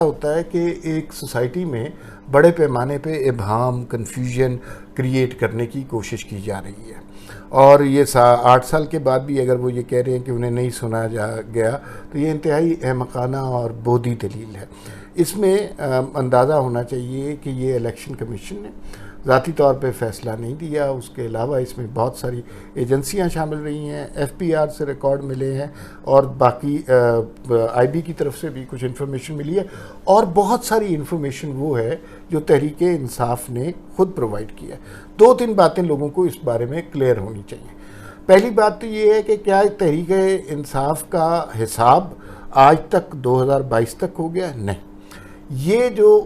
होता है कि एक सोसाइटी में बड़े पैमाने पे इब्हाम, कन्फ्यूजन क्रिएट करने की कोशिश की जा रही है, और ये 8 साल के बाद भी अगर वो ये कह रहे हैं कि उन्हें नहीं सुना जा गया, तो ये इंतहाई अहमकाना और बोधी दलील है। इसमें अंदाज़ा होना चाहिए कि ये इलेक्शन कमीशन ने ज़ाती तौर पे फ़ैसला नहीं दिया, उसके अलावा इसमें बहुत सारी एजेंसियां शामिल रही हैं, FPR से रिकॉर्ड मिले हैं और बाकी IB की तरफ से भी कुछ इन्फॉर्मेशन मिली है, और बहुत सारी इन्फॉर्मेशन वो है जो तहरीक इंसाफ ने खुद प्रोवाइड किया है। 2-3 बातें लोगों को इस बारे में क्लियर होनी चाहिए। पहली बात तो ये है कि क्या तहरीक इंसाफ का हिसाब आज तक 2022 तक हो गया? नहीं। ये जो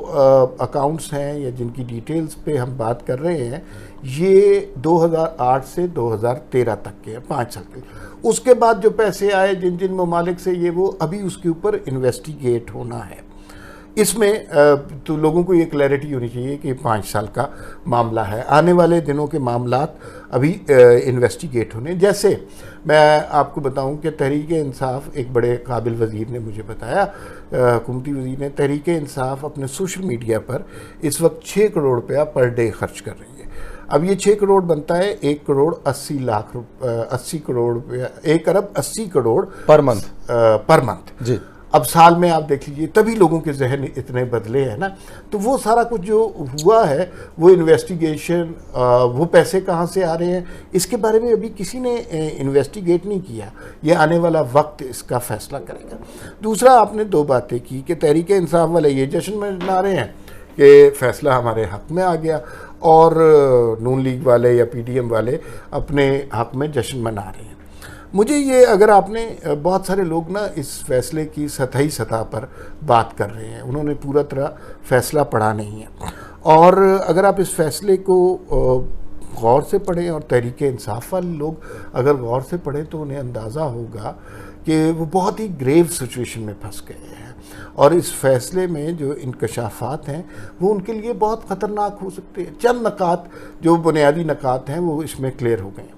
अकाउंट्स हैं या जिनकी डिटेल्स पे हम बात कर रहे हैं, ये 2008 से 2013 तक के हैं, 5 साल के। उसके बाद जो पैसे आए जिन जिन ममालिक से, ये वो अभी उसके ऊपर इन्वेस्टिगेट होना है। इसमें तो लोगों को ये क्लैरिटी होनी चाहिए कि 5 साल का मामला है, आने वाले दिनों के मामलात अभी इन्वेस्टिगेट होने। जैसे मैं आपको बताऊं कि तहरीक इंसाफ, एक बड़े काबिल वज़ीर ने मुझे बताया, हुकूमती वज़ीर ने, तहरीक इंसाफ अपने सोशल मीडिया पर इस वक्त 6 करोड़ रुपया पर डे खर्च कर रही है। अब ये 6 करोड़ बनता है 1 करोड़ 80 लाख 80 करोड़ रुपया, 1 अरब 80 करोड़ पर मंथ जी। अब साल में आप देख लीजिए, तभी लोगों के जहन इतने बदले हैं ना। तो वो सारा कुछ जो हुआ है, वो इन्वेस्टिगेशन, वो पैसे कहाँ से आ रहे हैं, इसके बारे में अभी किसी ने इन्वेस्टिगेट नहीं किया। ये आने वाला वक्त इसका फैसला करेगा। दूसरा, आपने 2 बातें की कि तहरीक इंसाफ वाले ये जश्न मना रहे हैं कि फ़ैसला हमारे हक़ में आ गया, और नून लीग वाले या PDM वाले अपने हक़ में जश्न मना रहे हैं। मुझे ये, अगर आपने, बहुत सारे लोग ना इस फैसले की सतही सतह पर बात कर रहे हैं, उन्होंने पूरा तरह फैसला पढ़ा नहीं है। और अगर आप इस फैसले को गौर से पढ़ें, और तहरीक इंसाफ वाले लोग अगर गौर से पढ़ें, तो उन्हें अंदाज़ा होगा कि वो बहुत ही ग्रेव सिचुएशन में फंस गए हैं, और इस फैसले में जो इंकशाफात हैं वो उनके लिए बहुत ख़तरनाक हो सकते हैं। चंद नकात, जो बुनियादी नकात हैं, वो इसमें क्लियर हो गए।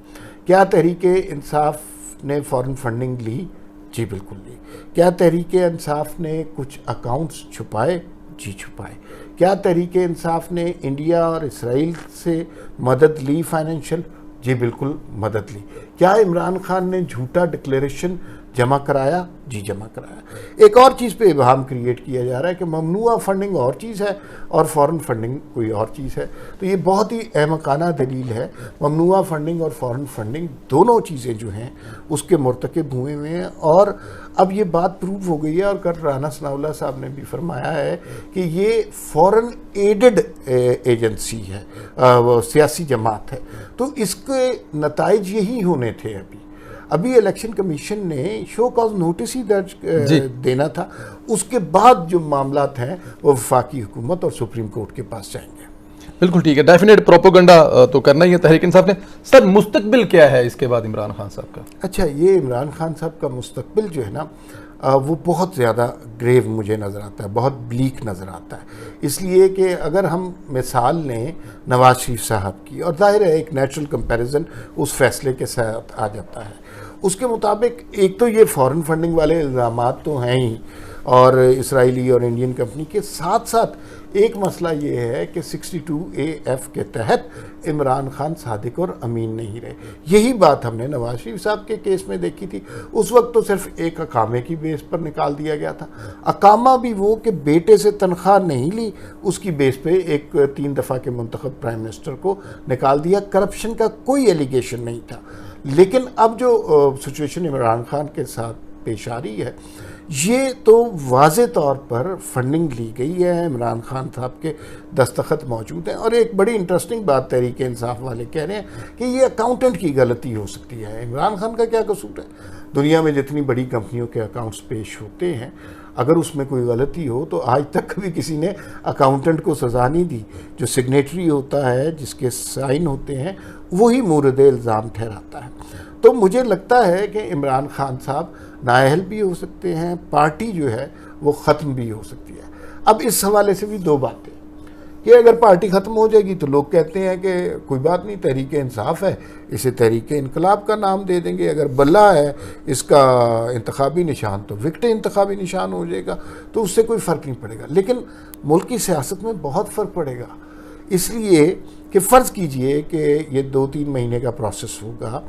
क्या तहरीक इंसाफ ने फ़ॉरेन फंडिंग ली? जी बिल्कुल ली। क्या तहरीक इंसाफ ने कुछ अकाउंट्स छुपाए? जी छुपाए। क्या तहरीक इंसाफ ने इंडिया और इसराइल से मदद ली फाइनेंशियल? जी बिल्कुल मदद ली। क्या इमरान खान ने झूठा डिक्लेरेशन जमा कराया? जी जमा कराया। एक और चीज़ पे इब्हाम क्रिएट किया जा रहा है कि ममनुआ फंडिंग और चीज़ है और फॉरेन फंडिंग कोई और चीज़ है। तो ये बहुत ही अहमकाना दलील है। ममनुआ फंडिंग और फॉरेन फंडिंग दोनों चीज़ें जो हैं उसके मुर्तकिब हुए हुए हैं, और अब ये बात प्रूव हो गई है। और कल राना सनाउल्लाह साहब ने भी फरमाया है कि ये फॉरेन एडेड एजेंसी है, वो सियासी जमात है। तो इसके नताइज यही होने थे। अभी इलेक्शन कमीशन ने शो कॉज नोटिस ही दर्ज देना था, उसके बाद जो मामलात हैं वो वफाकी हुकूमत और सुप्रीम कोर्ट के पास जाएंगे। बिल्कुल ठीक है, डेफिनेट प्रोपोगंडा तो करना ही है तहरीक इंसाफ ने। सर, मुस्तकबिल क्या है इसके बाद इमरान खान साहब का? अच्छा, ये इमरान खान साहब का मुस्तकबिल जो है ना, वो बहुत ज़्यादा ग्रेव मुझे नज़र आता है, बहुत ब्लीक नज़र आता है। इसलिए कि अगर हम मिसाल लें नवाज शरीफ साहब की, और जाहिर है एक नेचुरल कंपैरिजन उस फैसले के साथ आ जाता है, उसके मुताबिक एक तो ये फॉरेन फंडिंग वाले इल्ज़ामात तो हैं ही, और इसराइली और इंडियन कंपनी के साथ साथ एक मसला ये है कि 62AF के तहत इमरान खान सादिक और अमीन नहीं रहे। यही बात हमने नवाज शरीफ साहब के केस में देखी थी। उस वक्त तो सिर्फ एक अकामे की बेस पर निकाल दिया गया था, अकामा भी वो कि बेटे से तनख्वाह नहीं ली, उसकी बेस पे एक 3 दफ़ा के मुंतखब प्राइम मिनिस्टर को निकाल दिया। करप्शन का कोई एलिगेशन नहीं था। लेकिन अब जो सिचुएशन इमरान खान के साथ पेश आ रही है, ये तो वाज़े तौर पर फंडिंग ली गई है, इमरान खान साहब के दस्तखत मौजूद हैं। और एक बड़ी इंटरेस्टिंग बात तहरीक इंसाफ वाले कह रहे हैं कि ये अकाउंटेंट की गलती हो सकती है। इमरान खान का क्या कसूर है? दुनिया में जितनी बड़ी कंपनियों के अकाउंट्स पेश होते हैं, अगर उसमें कोई गलती हो तो आज तक कभी किसी ने अकाउंटेंट को सज़ा नहीं दी। जो सिग्नेटरी होता है, जिसके साइन होते हैं, वही मूरद इल्ज़ाम ठहराता है। तो मुझे लगता है कि इमरान खान साहब नाअहल भी हो सकते हैं, पार्टी जो है वो ख़त्म भी हो सकती है। अब इस हवाले से भी 2 बातें कि अगर पार्टी ख़त्म हो जाएगी तो लोग कहते हैं कि कोई बात नहीं, तहरीक इंसाफ है, इसे तहरीक इनकलाब का नाम दे देंगे। अगर बल्ला है इसका इंतखाबी निशान तो विक्ट इंतखाबी निशान हो जाएगा, तो उससे कोई फ़र्क नहीं पड़ेगा। लेकिन मुल्क की सियासत में बहुत फ़र्क पड़ेगा, इसलिए कि फ़र्ज़ कीजिए कि ये 2-3 महीने का प्रोसेस होगा,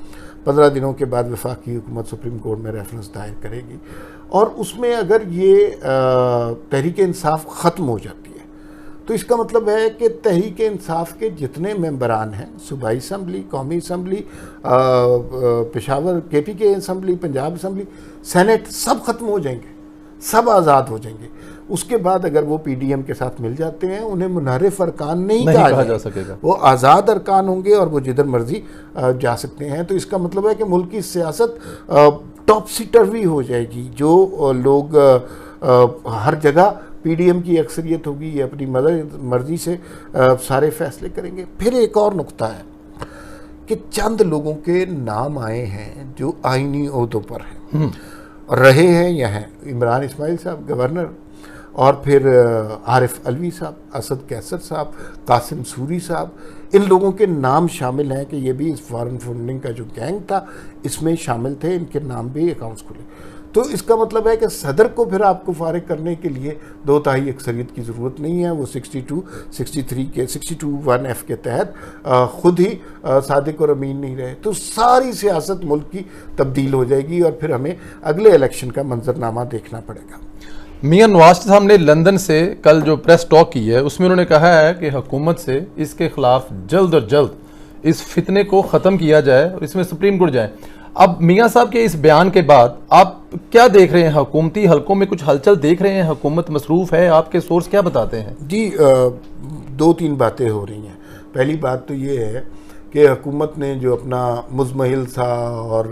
15 दिनों के बाद वफाकी हुकूमत सुप्रीम कोर्ट में रेफरेंस दायर करेगी, और उसमें अगर ये तहरीक इंसाफ ख़त्म हो जाती है तो इसका मतलब है कि तहरीक इंसाफ के जितने मेंबरान हैं, सूबाई असम्बली, कौमी assembly, Peshawar KPK assembly, Punjab assembly, senate, सब ख़त्म हो जाएंगे, सब आज़ाद हो जाएंगे। उसके बाद अगर वो PDM के साथ मिल जाते हैं, उन्हें मुनहरिफ अरकान नहीं कहा जा सकेगा, वो आज़ाद अरकान होंगे और वो जिधर मर्जी जा सकते हैं। तो इसका मतलब है कि मुल्क की सियासत टॉप टर्वी हो जाएगी। जो लोग हर जगह PDM की अक्सरियत होगी, ये अपनी मर्जी से सारे फैसले करेंगे। फिर एक और नुक्ता है कि चंद लोगों के नाम आए हैं जो आईनी ओहदों पर हैं और रहे हैं या हैं। इमरान इस्माइल साहब गवर्नर, और फिर आरिफ अलवी साहब, असद कैसर साहब, कासिम सूरी साहब, इन लोगों के नाम शामिल हैं कि ये भी इस फॉरेन फंडिंग का जो गैंग था इसमें शामिल थे, इनके नाम भी अकाउंट्स खुले। तो इसका मतलब है कि सदर को फिर आपको फारिग करने के लिए 2/3 अक्सरियत की ज़रूरत नहीं है। वो 62-1F के तहत ख़ुद ही सादिक और अमीन नहीं रहे, तो सारी सियासत मुल्क की तब्दील हो जाएगी और फिर हमें अगले इलेक्शन का मंजरनामा देखना पड़ेगा। मियां नवाज साहब ने लंदन से कल जो प्रेस टॉक की है उसमें उन्होंने कहा है कि हुकूमत से इसके खिलाफ जल्द और जल्द इस फितने को ख़त्म किया जाए और इसमें सुप्रीम कोर्ट जाए। अब मियां साहब के इस बयान के बाद आप क्या देख रहे हैं? हुकूमती हलकों में कुछ हलचल देख रहे हैं? हुकूमत मसरूफ़ है? आपके सोर्स क्या बताते हैं? जी, 2-3 बातें हो रही हैं। पहली बात तो ये है कि हुकूमत ने जो अपना मुज़महिल सा और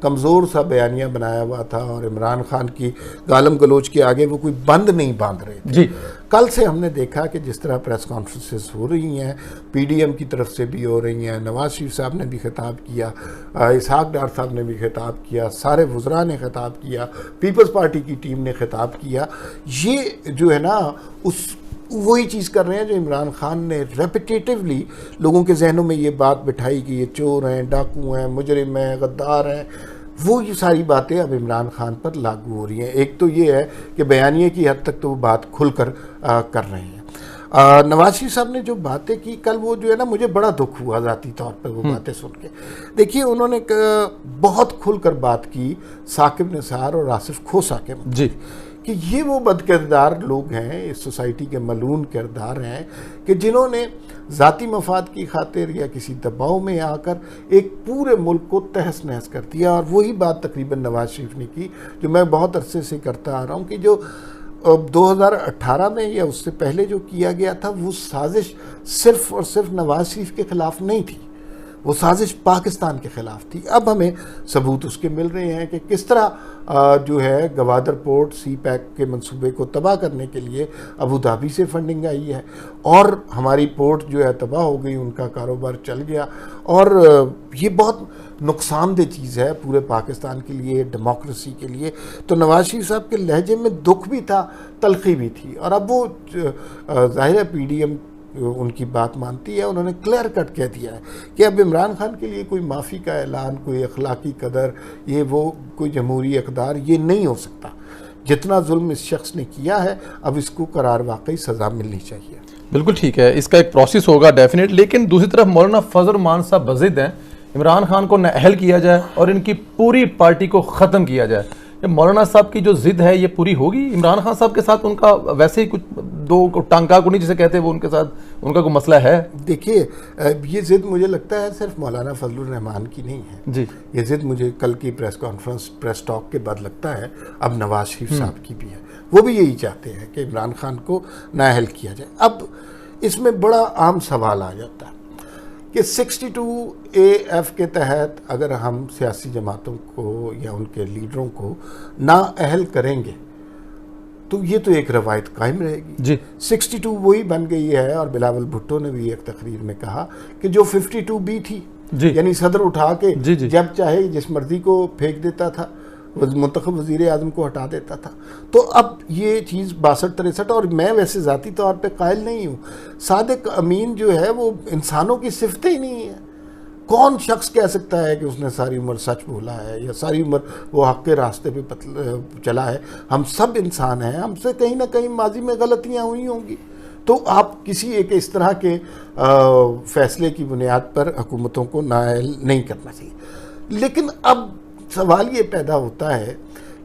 कमज़ोर सा बयानिया बनाया हुआ था और इमरान खान की गालम गलोच के आगे वो कोई बंद नहीं बांध रहे थे। जी, कल से हमने देखा कि जिस तरह प्रेस कॉन्फ्रेंसेस हो रही हैं, PDM की तरफ से भी हो रही हैं, नवाज शरीफ साहब ने भी खिताब किया, इसहाक डार साहब ने भी खिताब किया, सारे वज़रा ने खिताब किया, पीपल्स पार्टी की टीम ने खिताब किया। ये जो है ना उस वही चीज़ कर रहे हैं जो इमरान खान ने रेपिटेटिवली लोगों के जहनों में ये बात बिठाई कि ये चोर हैं, डाकू हैं, मुजरिम हैं, गद्दार हैं। वो ये सारी बातें अब इमरान खान पर लागू हो रही हैं। एक तो ये है कि बयानिए की हद तक तो वो बात खुलकर कर रहे हैं। नवाज शरीफ साहब ने जो बातें की कल, वो जो है ना मुझे बड़ा दुख हुआ ज़ाती तौर पर वो बातें सुन के। देखिए, उन्होंने बहुत खुलकर बात की साकिब निसार और आसिफ खोसा के जी, कि ये वो बदकिरदार लोग हैं, इस सोसाइटी के मलून किरदार हैं कि जिन्होंने ज़ाती मफाद की खातिर या किसी दबाव में आकर एक पूरे मुल्क को तहस नहस कर दिया। और वही बात तकरीबन नवाज शरीफ ने की जो मैं बहुत अरसे से करता आ रहा हूँ कि जो 2018 में या उससे पहले जो किया गया था वो साजिश सिर्फ और सिर्फ नवाज शरीफ के ख़िलाफ़ नहीं थी, वो साजिश पाकिस्तान के ख़िलाफ़ थी। अब हमें सबूत उसके मिल रहे हैं कि किस तरह जो है गवादर पोर्ट CPEC के मंसूबे को तबाह करने के लिए अबू धाबी से फंडिंग आई है और हमारी पोर्ट जो है तबाह हो गई, उनका कारोबार चल गया। और ये बहुत नुकसानदेह चीज़ है पूरे पाकिस्तान के लिए, डेमोक्रेसी के लिए। तो नवाज शरीफ साहब के लहजे में दुख भी था, तलखी भी थी। और अब वो ज़ाहिर है PDM उनकी बात मानती है। उन्होंने क्लियर कट कह दिया है कि अब इमरान खान के लिए कोई माफ़ी का ऐलान, कोई अखलाकी कदर, ये वो कोई जमहूरी इक़दार, ये नहीं हो सकता। जितना जुल्म इस शख्स ने किया है अब इसको करार वाकई सज़ा मिलनी चाहिए। बिल्कुल ठीक है, इसका एक प्रोसेस होगा डेफिनेट। लेकिन दूसरी तरफ मौलाना फजल रहमान साहब बज़िद हैं इमरान खान को नाअहल किया जाए और इनकी पूरी पार्टी को ख़त्म किया जाए। मौलाना साहब की जो जिद है ये पूरी होगी? इमरान खान साहब के साथ उनका वैसे ही कुछ दो टांका कुनी जिसे कहते हैं वो उनके साथ उनका कोई मसला है? देखिए, ये जिद मुझे लगता है सिर्फ मौलाना फजल रहमान की नहीं है जी। ये जिद मुझे कल की प्रेस टॉक के बाद लगता है अब नवाज शरीफ साहब की भी है। वो भी यही चाहते हैं कि इमरान खान को नाअहल किया जाए। अब इसमें बड़ा आम सवाल आ जाता है कि 62AF के तहत अगर हम सियासी जमातों को या उनके लीडरों को नाअहल करेंगे तो ये तो एक रवायत कायम रहेगी जी। 62 वही बन गई है। और बिलावल भुट्टो ने भी एक तकरीर में कहा कि जो 52B थी, यानी सदर उठा के जी। जब चाहे जिस मर्जी को फेंक देता था, मुंतखब वज़ीर आज़म को हटा देता था। तो अब ये चीज़ 62-63, और मैं वैसे ज़ाती तौर पे कायल नहीं हूँ, सादिक अमीन जो है वो इंसानों की सिफतें ही नहीं है। कौन शख्स कह सकता है कि उसने सारी उम्र सच बोला है या सारी उम्र वो हक़ के रास्ते पे चला है? हम सब इंसान हैं, हमसे कहीं ना कहीं माजी में गलतियाँ हुई होंगी। तो आप किसी एक इस तरह के फैसले की बुनियाद पर हुकूमतों को नाअहल नहीं करना चाहिए। लेकिन अब सवाल ये पैदा होता है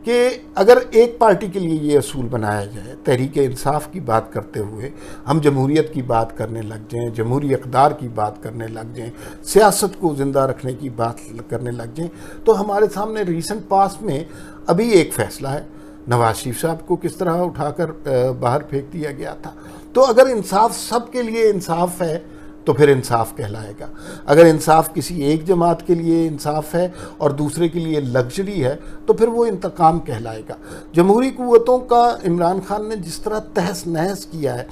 कि अगर एक पार्टी के लिए ये असूल बनाया जाए, तहरीक इंसाफ की बात करते हुए हम जमहूरियत की बात करने लग जाएं, जमहूरी इक़्तिदार की बात करने लग जाएं, सियासत को ज़िंदा रखने की बात करने लग जाएं, तो हमारे सामने रीसेंट पास्ट में अभी एक फ़ैसला है, नवाज शरीफ साहब को किस तरह उठाकर बाहर फेंक दिया गया था। तो अगर इंसाफ सब के लिए इंसाफ है तो फिर इंसाफ कहलाएगा। अगर इंसाफ किसी एक जमात के लिए इंसाफ है और दूसरे के लिए लग्जरी है तो फिर वो इंतकाम कहलाएगा। जमहूरी कुव्वतों का इमरान खान ने जिस तरह तहस नहस किया है,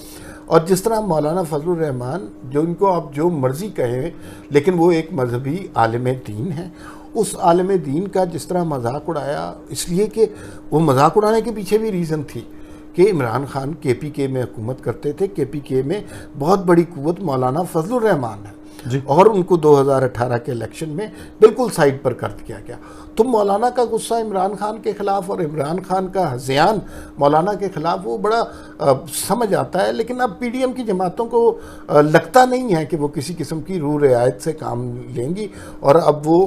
और जिस तरह मौलाना फजलुर रहमान, जो इनको आप जो मर्ज़ी कहें लेकिन वो एक मजहबी आलिम दीन है, उस आलिम दीन का जिस तरह मजाक उड़ाया, इसलिए कि वो मजाक उड़ाने के पीछे भी रीज़न थी कि इमरान खान KPK में हुकूमत करते थे। KPK में बहुत बड़ी कुव्वत मौलाना फजलुर रहमान है जी। और उनको 2018 के इलेक्शन में बिल्कुल साइड पर कर दिया गया। तो मौलाना का गुस्सा इमरान खान के ख़िलाफ़ और इमरान खान का हज़यान मौलाना के ख़िलाफ़ वो बड़ा समझ आता है। लेकिन अब PDM की जमातों को लगता नहीं है कि वो किसी किस्म की रू रियायत से काम लेंगी, और अब वो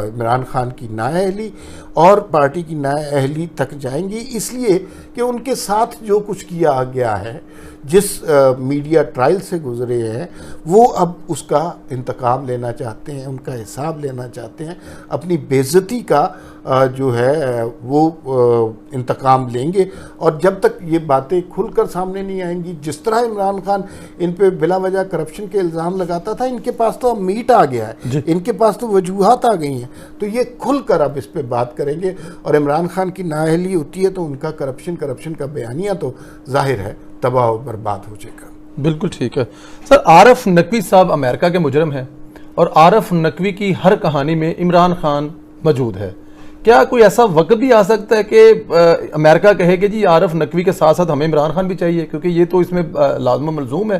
इमरान खान की नाअहली और पार्टी की नाअहली तक जाएंगी, इसलिए कि उनके साथ जो कुछ किया गया है, जिस मीडिया ट्रायल से गुजरे हैं, वो अब उसका इंतकाम लेना चाहते हैं, उनका हिसाब लेना चाहते हैं, अपनी बेइज्जती का जो है वो इंतकाम लेंगे। और जब तक ये बातें खुलकर सामने नहीं आएंगी, जिस तरह इमरान खान इन पे बिला वजह करप्शन के इल्ज़ाम लगाता था, इनके पास तो अब मीट आ गया है, इनके पास तो वजूहात आ गई हैं, तो ये खुलकर अब इस पे बात करेंगे। और इमरान खान की नाअहली होती है तो उनका करप्शन का बयानिया तो जाहिर है तबाह और बर्बाद हो जाएगा। बिल्कुल ठीक है सर। आरफ नकवी साहब अमेरिका के मुजरम हैं और आरफ नकवी की हर कहानी में इमरान खान मौजूद है। क्या कोई ऐसा वक्त भी आ सकता है कि अमेरिका कहे कि जी आरफ नकवी के साथ साथ हमें इमरान खान भी चाहिए, क्योंकि ये तो इसमें लाज़िम मलज़ूम है